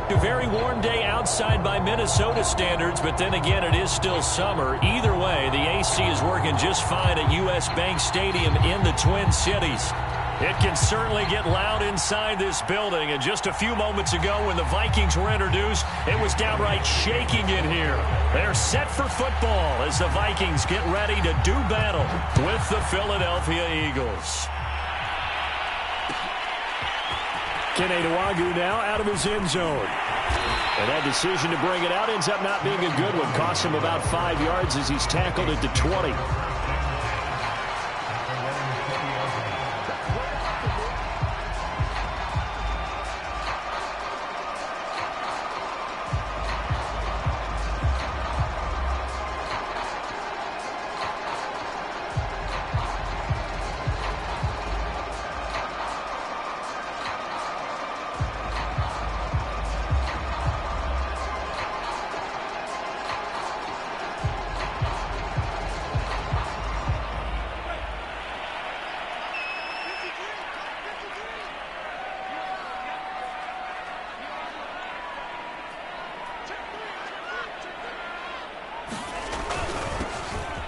A very warm day outside by Minnesota standards, but then again, it is still summer. Either way, the AC is working just fine at U.S. Bank Stadium in the Twin Cities. It can certainly get loud inside this building, and just a few moments ago when the Vikings were introduced, it was downright shaking in here. They're set for football as the Vikings get ready to do battle with the Philadelphia Eagles. Kaotyk now out of his end zone. And that decision to bring it out ends up not being a good one. Cost him about 5 yards as he's tackled at the 20.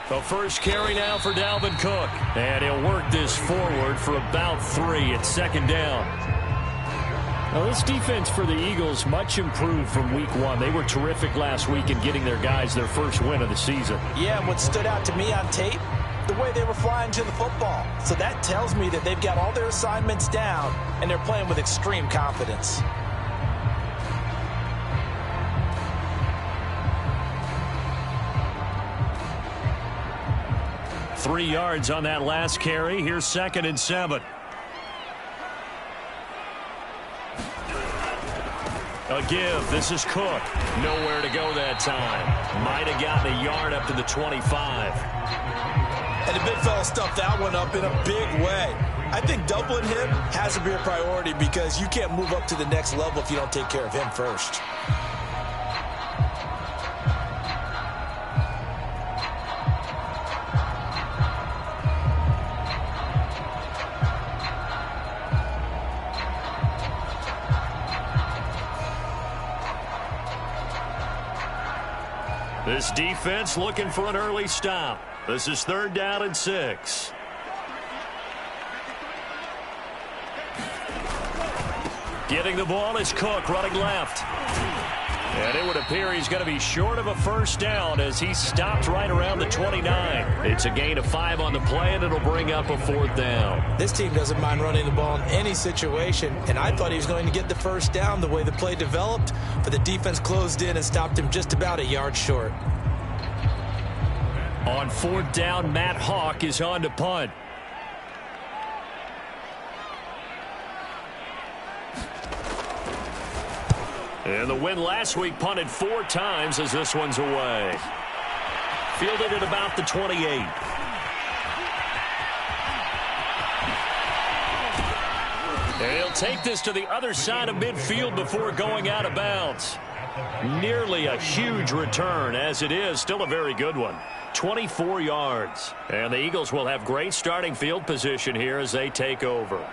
The first carry now for Dalvin Cook. And he'll work this forward for about 3 at second down. Now, this defense for the Eagles much improved from week 1. They were terrific last week in getting their guys their first win of the season. Yeah, and what stood out to me on tape, the way they were flying to the football. So that tells me that they've got all their assignments down, and they're playing with extreme confidence. Three yards on that last carry. Here's 2nd and 7. A give. This is Cook. Nowhere to go that time. Might have gotten a yard up to the 25. And the big fella stuffed that one up in a big way. I think doubling him has to be a priority because you can't move up to the next level if you don't take care of him first. This defense looking for an early stop. This is 3rd down and 6. Getting the ball is Cook running left. And it would appear he's going to be short of a first down as he stopped right around the 29. It's a gain of 5 on the play, and it'll bring up a 4th down. This team doesn't mind running the ball in any situation, and I thought he was going to get the first down the way the play developed, but the defense closed in and stopped him just about a yard short. On 4th down, Matt Hawk is on to punt. And the win last week punted 4 times as this one's away. Fielded at about the 28. And he'll take this to the other side of midfield before going out of bounds. Nearly a huge return as it is. Still a very good one. 24 yards. And the Eagles will have great starting field position here as they take over.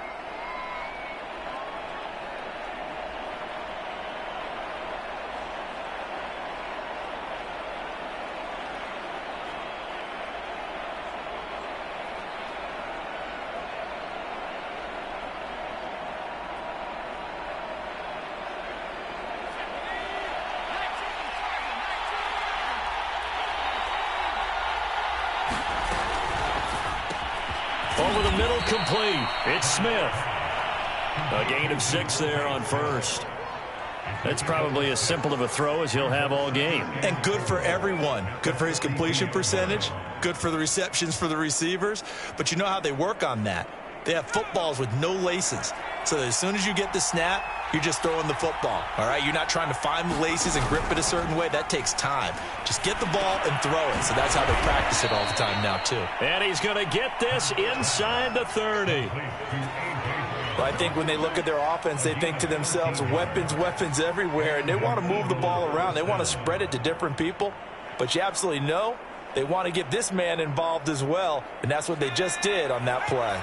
Over the middle, complete. It's Smith. A gain of 6 there on first. That's probably as simple of a throw as he'll have all game. And good for everyone. Good for his completion percentage. Good for the receptions for the receivers. But you know how they work on that. They have footballs with no laces. So that as soon as you get the snap, you're just throwing the football. All right? You're not trying to find the laces and grip it a certain way. That takes time. Just get the ball and throw it. So that's how they practice it all the time now, too. And he's going to get this inside the 30. Well, I think when they look at their offense, they think to themselves, weapons, weapons everywhere. And they want to move the ball around. They want to spread it to different people. But you absolutely know they want to get this man involved as well. And that's what they just did on that play.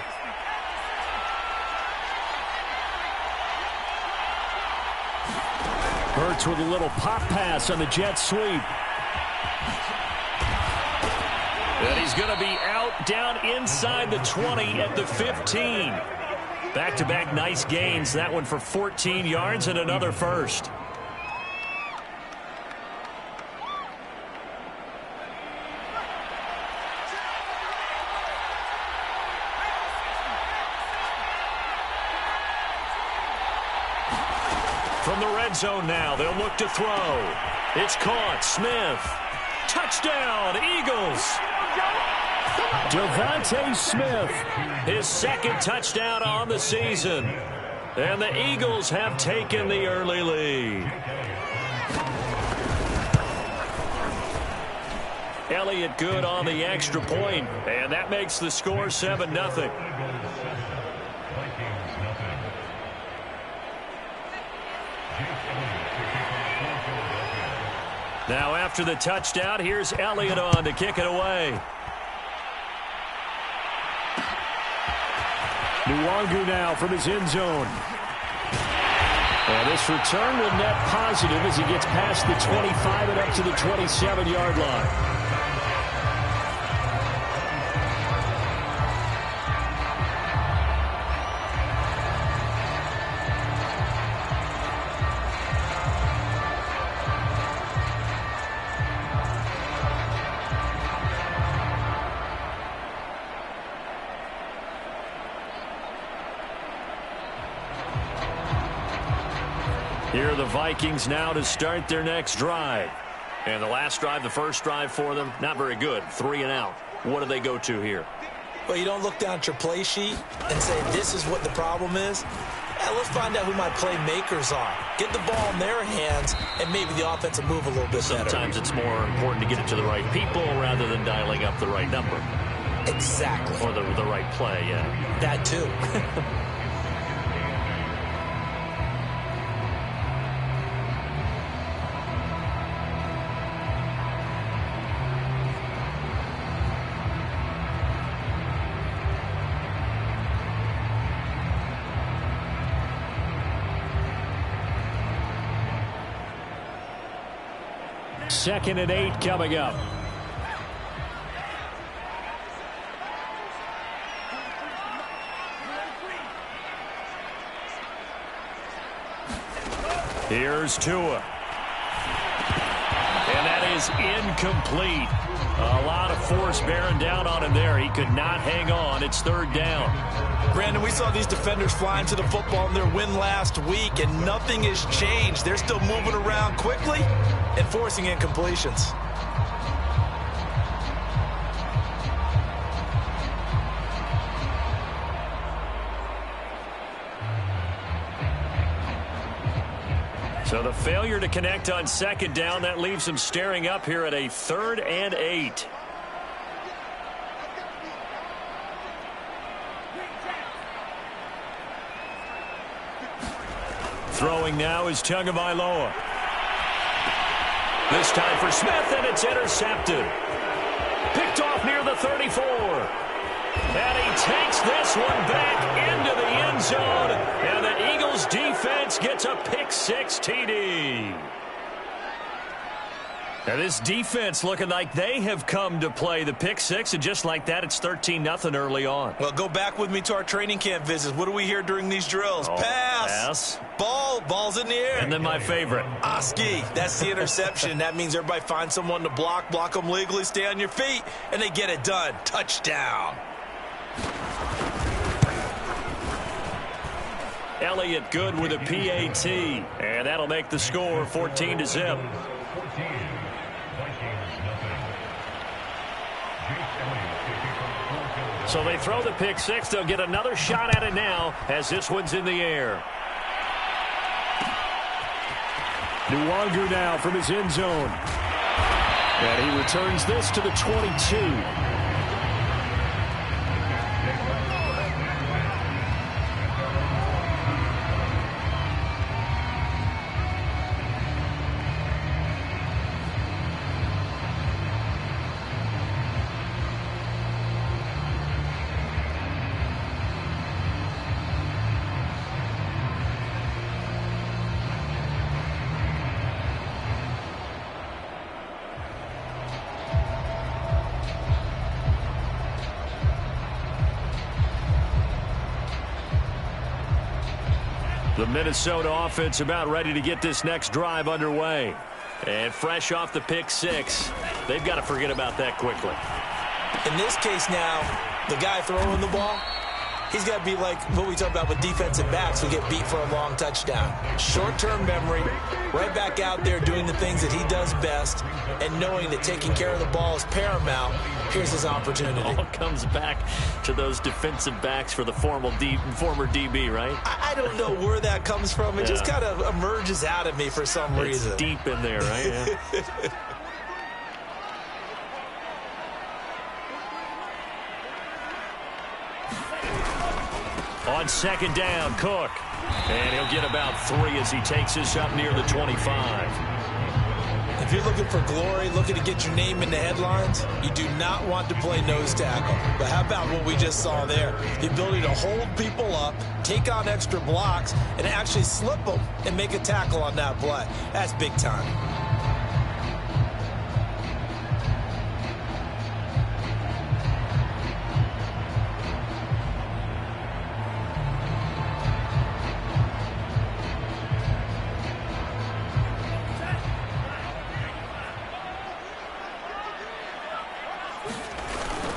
Hurts with a little pop pass on the jet sweep. And he's going to be out down inside the 20 at the 15. Back-to-back nice gains. That one for 14 yards and another first. From the red zone now, they'll look to throw. It's caught. Smith. Touchdown, Eagles. Devontae Smith, his second touchdown on the season. And the Eagles have taken the early lead. Elliott good on the extra point, and that makes the score 7-0. Now after the touchdown, here's Elliott on to kick it away. Nwangu now from his end zone. And this return will net positive as he gets past the 25 and up to the 27-yard line. Here are the Vikings now to start their next drive. And the last drive, the first drive for them, not very good. 3 and out. What do they go to here? Well, you don't look down at your play sheet and say, this is what the problem is. Let's find out who my playmakers are. Get the ball in their hands, and maybe the offense will move a little bit better. Sometimes it's more important to get it to the right people rather than dialing up the right number. Exactly. Or the right play, yeah. That too. Second and 8 coming up. Here's Tua. And that is incomplete. A lot of force bearing down on him there. He could not hang on. It's third down. Brandon, we saw these defenders flying to the football in their win last week, and nothing has changed. They're still moving around quickly and forcing incompletions. So the failure to connect on second down, that leaves them staring up here at a 3rd and 8. Throwing now is Tagovailoa. This time for Smith, and it's intercepted. Picked off near the 34. And he takes this one back into the end zone. And the Eagles defense gets a pick-6 TD. Now this defense looking like they have come to play the pick-6, and just like that, it's 13-0 early on. Well, go back with me to our training camp visits. What do we hear during these drills? Pass. Ball's in the air. And then my favorite. Oski, that's the interception. That means everybody finds someone to block them legally, stay on your feet, and they get it done. Touchdown. Elliott good with a PAT, and that'll make the score 14-0. So they throw the pick-6. They'll get another shot at it now as this one's in the air. Nwangu now from his end zone. And he returns this to the 22. The Minnesota offense about ready to get this next drive underway. And fresh off the pick six, they've got to forget about that quickly. In this case now, the guy throwing the ball, he's got to be like what we talk about with defensive backs who get beat for a long touchdown. Short-term memory, right back out there doing the things that he does best, and knowing that taking care of the ball is paramount. Here's his opportunity. It all comes back to those defensive backs for the former DB, right? I don't know where that comes from. It just kind of emerges out of me for some reason. It's deep in there, right? Yeah. On second down, Cook. And he'll get about 3 as he takes this up near the 25. If you're looking for glory, looking to get your name in the headlines, you do not want to play nose tackle. But how about what we just saw there? The ability to hold people up, take on extra blocks, and actually slip them and make a tackle on that play. That's big time.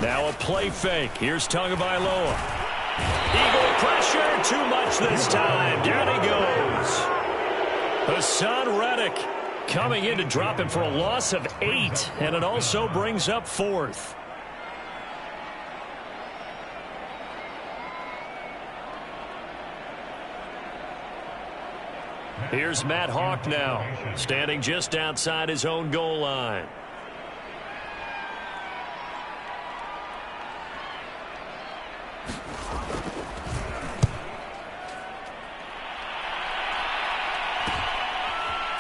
Now a play fake. Here's Tagovailoa. Eagle pressure. Too much this time. Down he goes. Hassan Reddick coming in to drop him for a loss of 8. And it also brings up 4th. Here's Matt Hawk now, standing just outside his own goal line.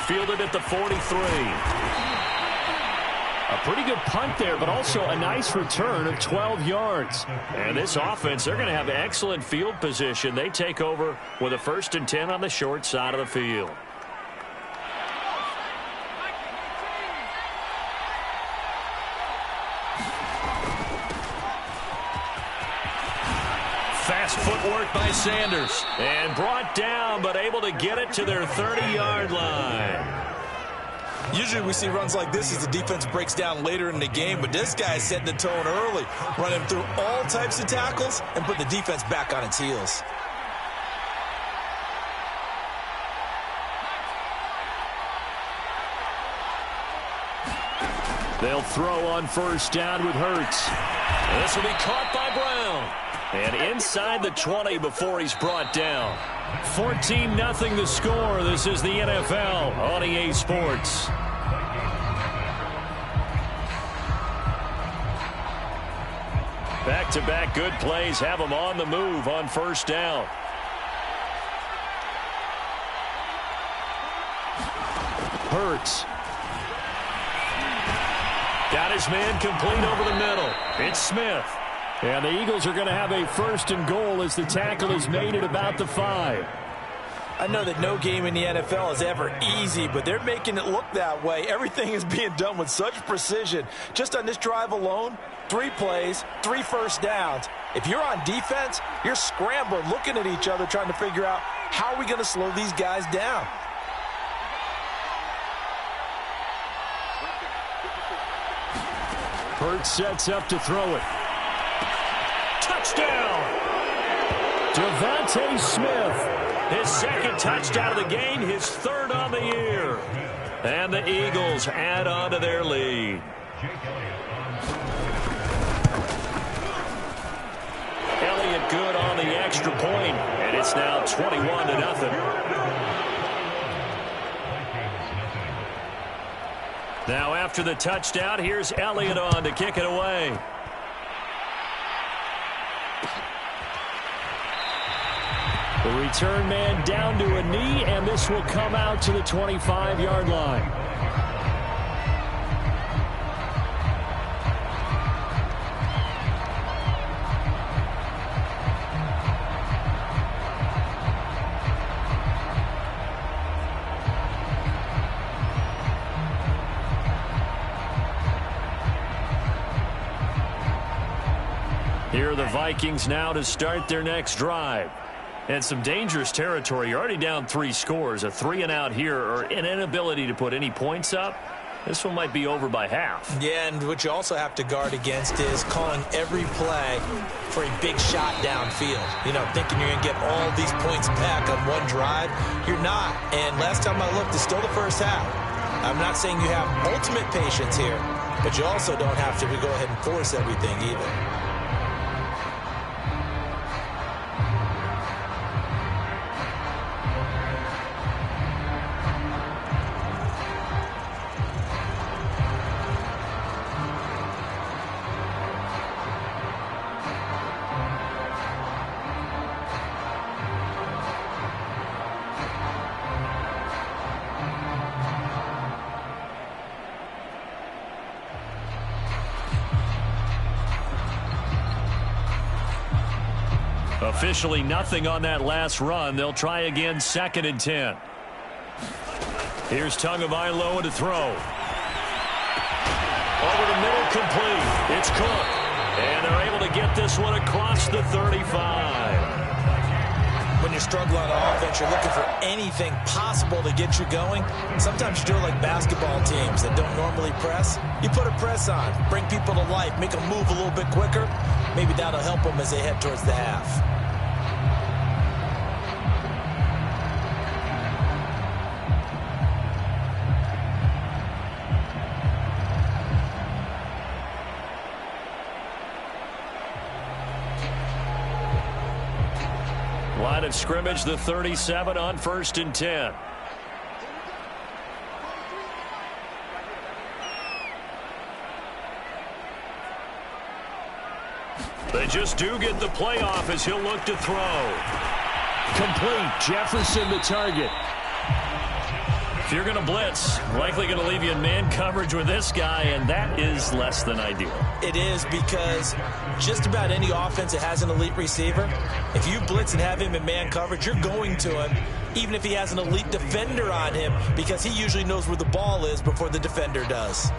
Fielded at the 43. A pretty good punt there, but also a nice return of 12 yards. And this offense, they're going to have excellent field position. They take over with a 1st and 10 on the short side of the field. Fast footwork by Sanders. And brought down, but able to get it to their 30-yard line. Usually we see runs like this as the defense breaks down later in the game, but this guy is setting the tone early, running through all types of tackles and put the defense back on its heels. They'll throw on 1st down with Hurts. This will be caught by Brown. And inside the 20 before he's brought down. 14-0 the score. This is the NFL on EA Sports. Back-to-back good plays have them on the move on 1st down. Hurts. Got his man complete over the middle. It's Smith. And the Eagles are going to have a 1st and goal as the tackle is made at about the 5. I know that no game in the NFL is ever easy, but they're making it look that way. Everything is being done with such precision. Just on this drive alone, 3 plays, 3 first downs. If you're on defense, you're scrambling, looking at each other, trying to figure out how are we going to slow these guys down. Hurts sets up to throw it. Touchdown! Devontae Smith. His 2nd touchdown of the game, his 3rd on the year. And the Eagles add on to their lead. Elliott good on the extra point, and it's now 21-0. Now after the touchdown, here's Elliott on to kick it away. The return man down to a knee, and this will come out to the 25-yard line. Here are the Vikings now to start their next drive. And some dangerous territory. You're already down 3 scores. A 3-and-out here, or an inability to put any points up. This one might be over by half. Yeah, and what you also have to guard against is calling every play for a big shot downfield. You know, thinking you're going to get all these points back on one drive. You're not. And last time I looked, it's still the first half. I'm not saying you have ultimate patience here, but you also don't have to go ahead and force everything either. Officially nothing on that last run. They'll try again, 2nd and 10. Here's Tagovailoa to throw. Over the middle, complete. It's Cook. And they're able to get this one across the 35. When you struggle on offense, you're looking for anything possible to get you going. Sometimes you do it like basketball teams that don't normally press. You put a press on, bring people to life, make them move a little bit quicker. Maybe that'll help them as they head towards the half. Line of scrimmage, the 37 on 1st and 10. They just do get the playoff as he'll look to throw. Complete. Jefferson the target. If you're going to blitz, likely going to leave you in man coverage with this guy, and that is less than ideal. It is, because just about any offense that has an elite receiver, if you blitz and have him in man coverage, you're going to him, even if he has an elite defender on him, because he usually knows where the ball is before the defender does.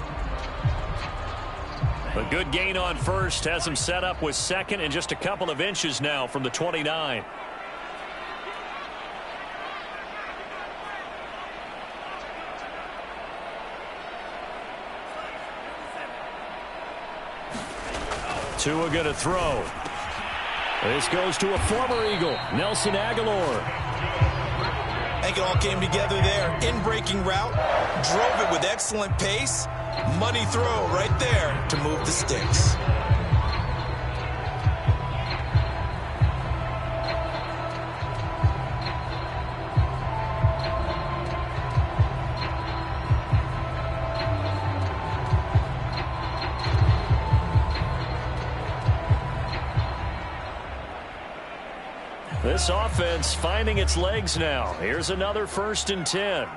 A good gain on 1st, has him set up with 2nd and just a couple of inches now from the 29. Tua going to throw. This goes to a former Eagle, Nelson Aguilar. I think it all came together there. In-breaking route, drove it with excellent pace. Money throw right there to move the sticks. This offense finding its legs now. Here's another 1st and 10.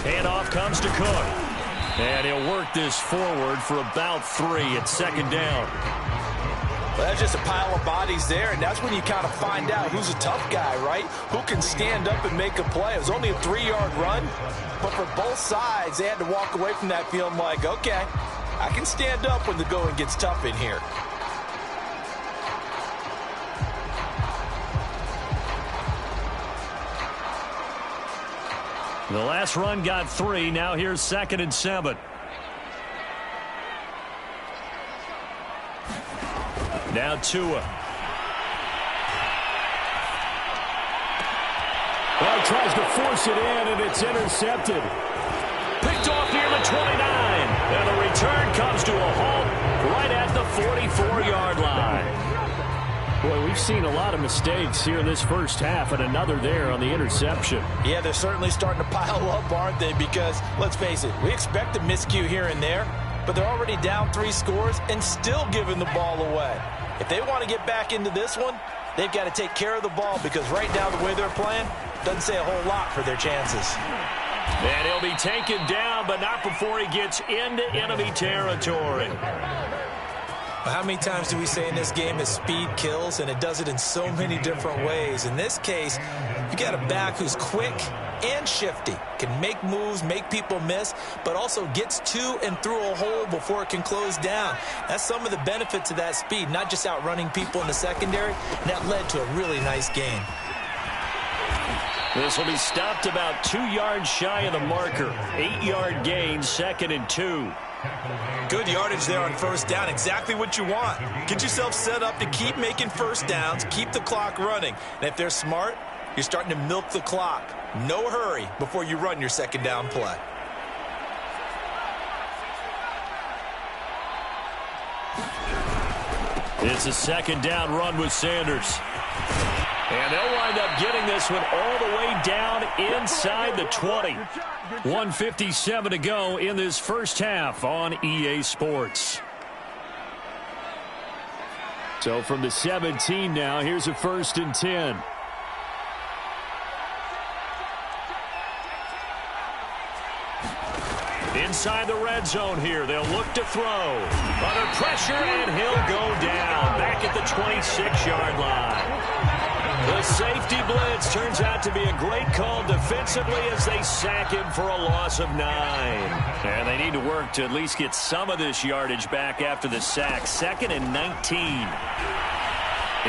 Handoff comes to Cook. And he'll work this forward for about 3 at 2nd down. Well, that's just a pile of bodies there, and that's when you kind of find out who's a tough guy, right? Who can stand up and make a play. It was only a 3-yard run, but for both sides, they had to walk away from that feeling like, okay, I can stand up when the going gets tough in here. The last run got 3. Now here's 2nd and 7. Now Tua. Well, he tries to force it in, and it's intercepted. Picked off near the 29. And the return comes to a halt right at the 44-yard line. Boy, we've seen a lot of mistakes here in this first half, and another there on the interception. Yeah, they're certainly starting to pile up, aren't they? Because, let's face it, we expect a miscue here and there, but they're already down 3 scores and still giving the ball away. If they want to get back into this one, they've got to take care of the ball, because right now the way they're playing doesn't say a whole lot for their chances. And he'll be taken down, but not before he gets into enemy territory. How many times do we say in this game that speed kills, and it does it in so many different ways? In this case, you got a back who's quick and shifty, can make moves, make people miss, but also gets to and through a hole before it can close down. That's some of the benefits of that speed, not just outrunning people in the secondary, and that led to a really nice gain. This will be stopped about 2 yards shy of the marker. 8-yard gain, 2nd and 2. Good yardage there on first down. Exactly what you want. Get yourself set up to keep making first downs, keep the clock running. And if they're smart, you're starting to milk the clock. No hurry before you run your second down play. It's a second down run with Sanders. And they'll wind up getting this one all the way down inside the 20. 1:57 to go in this first half on EA Sports. So from the 17 now, here's a 1st and 10. Inside the red zone here. They'll look to throw. Under pressure, and he'll go down. Back at the 26-yard line. The safety blitz turns out to be a great call defensively as they sack him for a loss of 9. And they need to work to at least get some of this yardage back after the sack. 2nd and 19.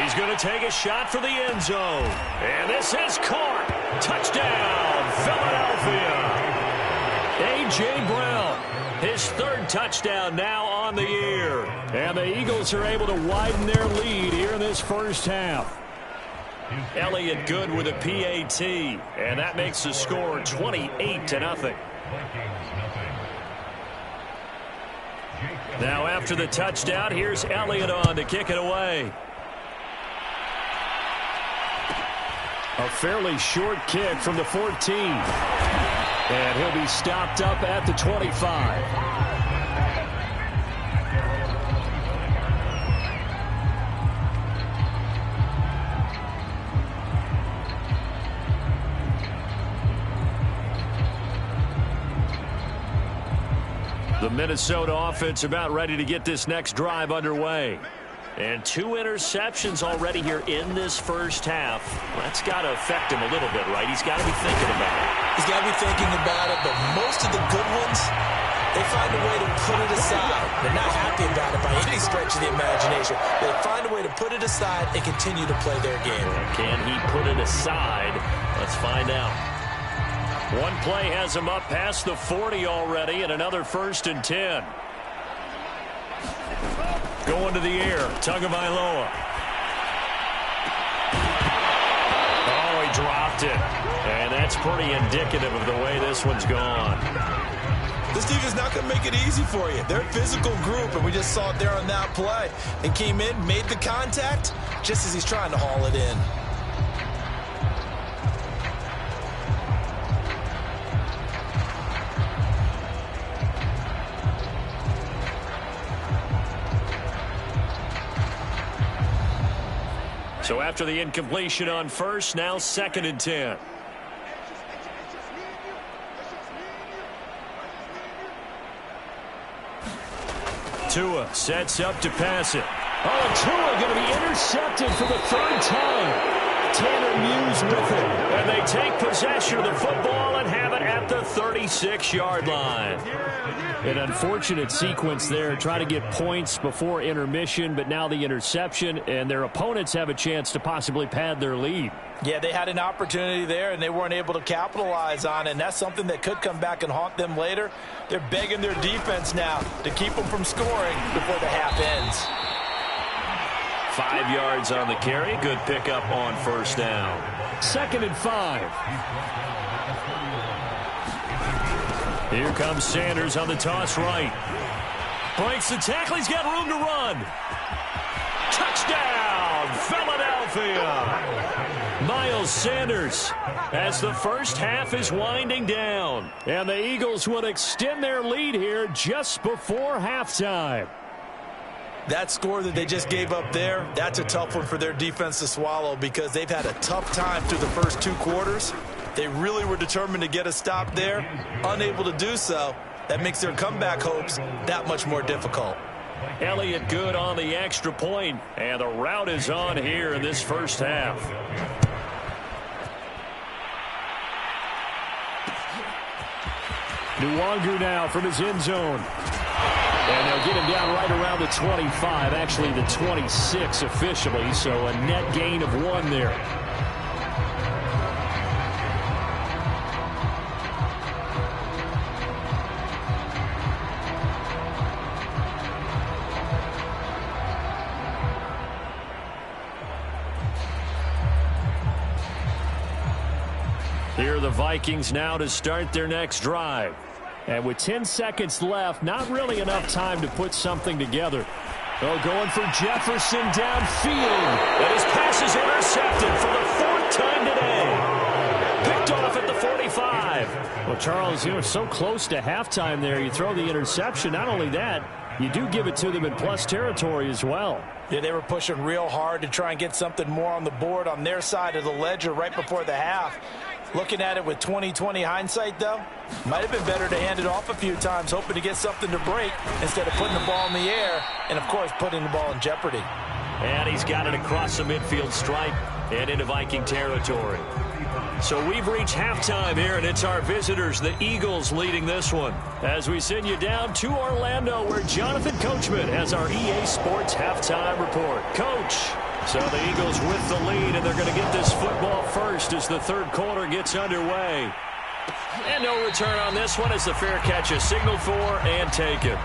He's going to take a shot for the end zone. And this is caught. Touchdown, Philadelphia. A.J. Brown, his 3rd touchdown now on the year. And the Eagles are able to widen their lead here in this first half. Elliott good with a PAT, and that makes the score 28-0. Now after the touchdown, here's Elliott on to kick it away. A fairly short kick from the 14. And he'll be stopped up at the 25. The Minnesota offense about ready to get this next drive underway. And 2 interceptions already here in this first half. That's got to affect him a little bit, right? He's got to be thinking about it. He's got to be thinking about it, but most of the good ones, they find a way to put it aside. They're not happy about it by any stretch of the imagination. They find a way to put it aside and continue to play their game. Can he put it aside? Let's find out. One play has him up past the 40 already, and another 1st and 10. Going to the air, Tagovailoa. Oh, he dropped it. And that's pretty indicative of the way this one's gone. This defense is not going to make it easy for you. They're a physical group, and we just saw it there on that play. And came in, made the contact, just as he's trying to haul it in. So after the incompletion on first, now 2nd and 10. Tua sets up to pass it. Oh, and Tua going to be intercepted for the 3rd time. Tanner Muse with it. And they take possession of the football and have it at the 36-yard line. An unfortunate sequence there, trying to get points before intermission, but now the interception, and their opponents have a chance to possibly pad their lead. Yeah, they had an opportunity there, and they weren't able to capitalize on it, and that's something that could come back and haunt them later. They're begging their defense now to keep them from scoring before the half ends. 5 yards on the carry. Good pickup on first down. 2nd and 5. Here comes Sanders on the toss right. Breaks the tackle. He's got room to run. Touchdown, Philadelphia. Miles Sanders as the first half is winding down. And the Eagles will extend their lead here just before halftime. That score that they just gave up there, that's a tough one for their defense to swallow because they've had a tough time through the first 2 quarters. They really were determined to get a stop there, unable to do so. That makes their comeback hopes that much more difficult. Elliott good on the extra point, and the rout is on here in this first half. Nwangu now from his end zone. And they'll get him down right around the 25, actually the 26 officially, so a net gain of 1 there. Here are the Vikings now to start their next drive. And with 10 seconds left, not really enough time to put something together. Oh, going for Jefferson downfield. And his pass is intercepted for the 4th time today. Picked off at the 45. Well, Charles, you know, so close to halftime there. You throw the interception. Not only that, you do give it to them in plus territory as well. Yeah, they were pushing real hard to try and get something more on the board on their side of the ledger right before the half. Looking at it with 20/20 hindsight, though, might have been better to hand it off a few times, hoping to get something to break instead of putting the ball in the air and, of course, putting the ball in jeopardy. And he's got it across the midfield stripe and into Viking territory. So we've reached halftime here, and it's our visitors, the Eagles, leading this one. As we send you down to Orlando, where Jonathan Coachman has our EA Sports halftime report. Coach. So the Eagles with the lead, and they're going to get this football first as the 3rd quarter gets underway. And no return on this one as the fair catch is signaled for and taken.